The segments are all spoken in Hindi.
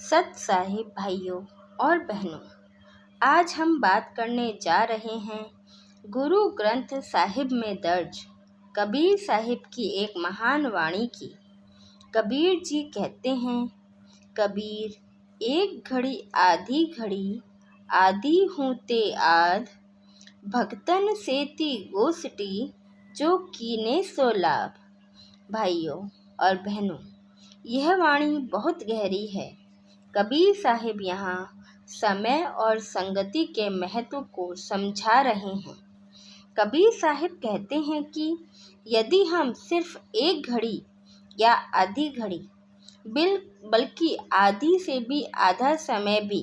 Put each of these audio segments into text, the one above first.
सत साहिब भाइयों और बहनों, आज हम बात करने जा रहे हैं गुरु ग्रंथ साहिब में दर्ज कबीर साहिब की एक महान वाणी की। कबीर जी कहते हैं, कबीर एक घड़ी आधी हूँ ते आध, भगतन सेती गोसटी जो कीने सो लाभ। भाइयों और बहनों, यह वाणी बहुत गहरी है। कबीर साहिब यहाँ समय और संगति के महत्व को समझा रहे हैं। कबीर साहिब कहते हैं कि यदि हम सिर्फ एक घड़ी या आधी घड़ी बल्कि आधी से भी आधा समय भी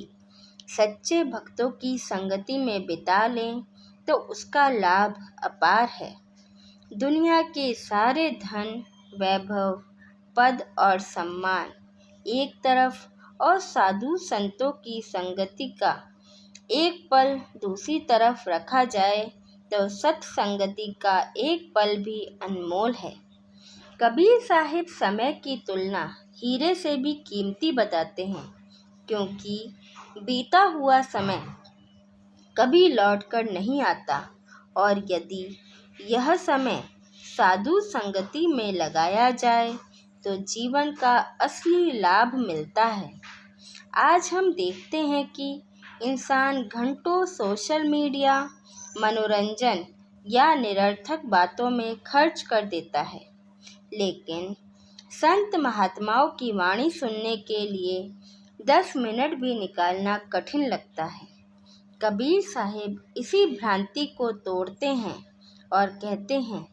सच्चे भक्तों की संगति में बिता लें तो उसका लाभ अपार है। दुनिया के सारे धन, वैभव, पद और सम्मान एक तरफ और साधु संतों की संगति का एक पल दूसरी तरफ रखा जाए तो सत्संगति का एक पल भी अनमोल है। कबीर साहिब समय की तुलना हीरे से भी कीमती बताते हैं, क्योंकि बीता हुआ समय कभी लौटकर नहीं आता और यदि यह समय साधु संगति में लगाया जाए तो जीवन का असली लाभ मिलता है। आज हम देखते हैं कि इंसान घंटों सोशल मीडिया, मनोरंजन या निरर्थक बातों में खर्च कर देता है, लेकिन संत महात्माओं की वाणी सुनने के लिए 10 मिनट भी निकालना कठिन लगता है। कबीर साहिब इसी भ्रांति को तोड़ते हैं और कहते हैं,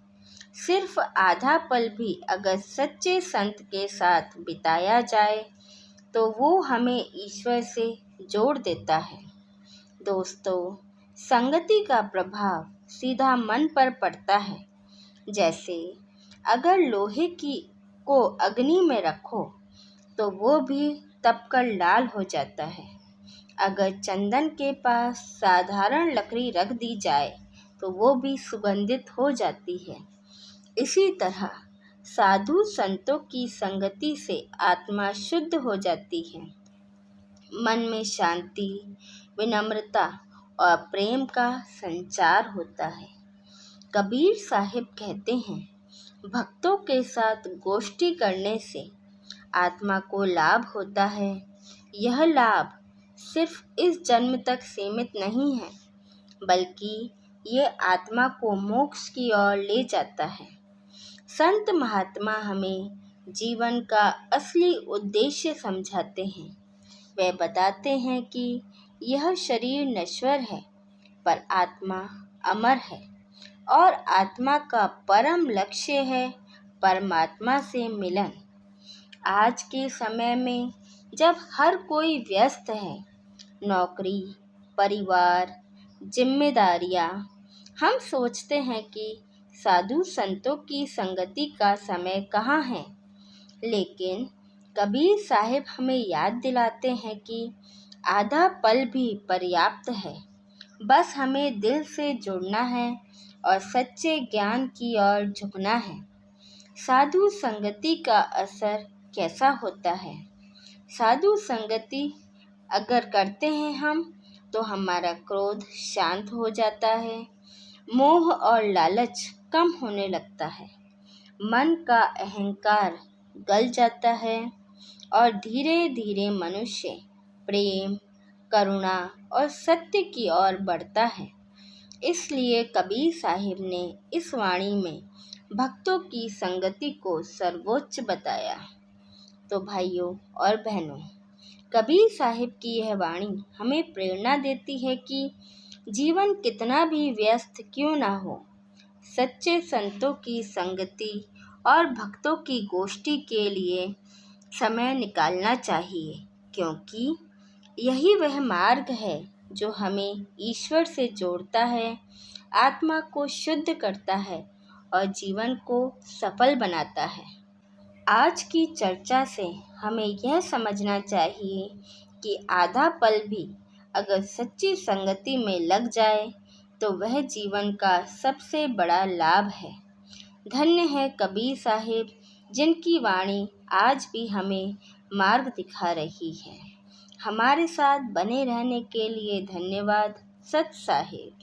सिर्फ आधा पल भी अगर सच्चे संत के साथ बिताया जाए तो वो हमें ईश्वर से जोड़ देता है। दोस्तों, संगति का प्रभाव सीधा मन पर पड़ता है। जैसे अगर लोहे को अग्नि में रखो तो वो भी तपकर लाल हो जाता है। अगर चंदन के पास साधारण लकड़ी रख दी जाए तो वो भी सुगंधित हो जाती है। इसी तरह साधु संतों की संगति से आत्मा शुद्ध हो जाती है। मन में शांति, विनम्रता और प्रेम का संचार होता है। कबीर साहिब कहते हैं, भक्तों के साथ गोष्ठी करने से आत्मा को लाभ होता है। यह लाभ सिर्फ इस जन्म तक सीमित नहीं है, बल्कि ये आत्मा को मोक्ष की ओर ले जाता है। संत महात्मा हमें जीवन का असली उद्देश्य समझाते हैं। वे बताते हैं कि यह शरीर नश्वर है पर आत्मा अमर है और आत्मा का परम लक्ष्य है परमात्मा से मिलन। आज के समय में जब हर कोई व्यस्त है, नौकरी, परिवार, जिम्मेदारियां, हम सोचते हैं कि साधु संतों की संगति का समय कहाँ है। लेकिन कबीर साहिब हमें याद दिलाते हैं कि आधा पल भी पर्याप्त है। बस हमें दिल से जुड़ना है और सच्चे ज्ञान की ओर झुकना है। साधु संगति का असर कैसा होता है? साधु संगति अगर करते हैं हम तो हमारा क्रोध शांत हो जाता है, मोह और लालच कम होने लगता है, मन का अहंकार गल जाता है और धीरे धीरे मनुष्य प्रेम, करुणा और सत्य की ओर बढ़ता है। इसलिए कबीर साहिब ने इस वाणी में भक्तों की संगति को सर्वोच्च बताया। तो भाइयों और बहनों, कबीर साहिब की यह वाणी हमें प्रेरणा देती है कि जीवन कितना भी व्यस्त क्यों ना हो, सच्चे संतों की संगति और भक्तों की गोष्ठी के लिए समय निकालना चाहिए, क्योंकि यही वह मार्ग है जो हमें ईश्वर से जोड़ता है, आत्मा को शुद्ध करता है और जीवन को सफल बनाता है। आज की चर्चा से हमें यह समझना चाहिए कि आधा पल भी अगर सच्ची संगति में लग जाए तो वह जीवन का सबसे बड़ा लाभ है। धन्य है कबीर साहिब, जिनकी वाणी आज भी हमें मार्ग दिखा रही है। हमारे साथ बने रहने के लिए धन्यवाद। सत साहिब।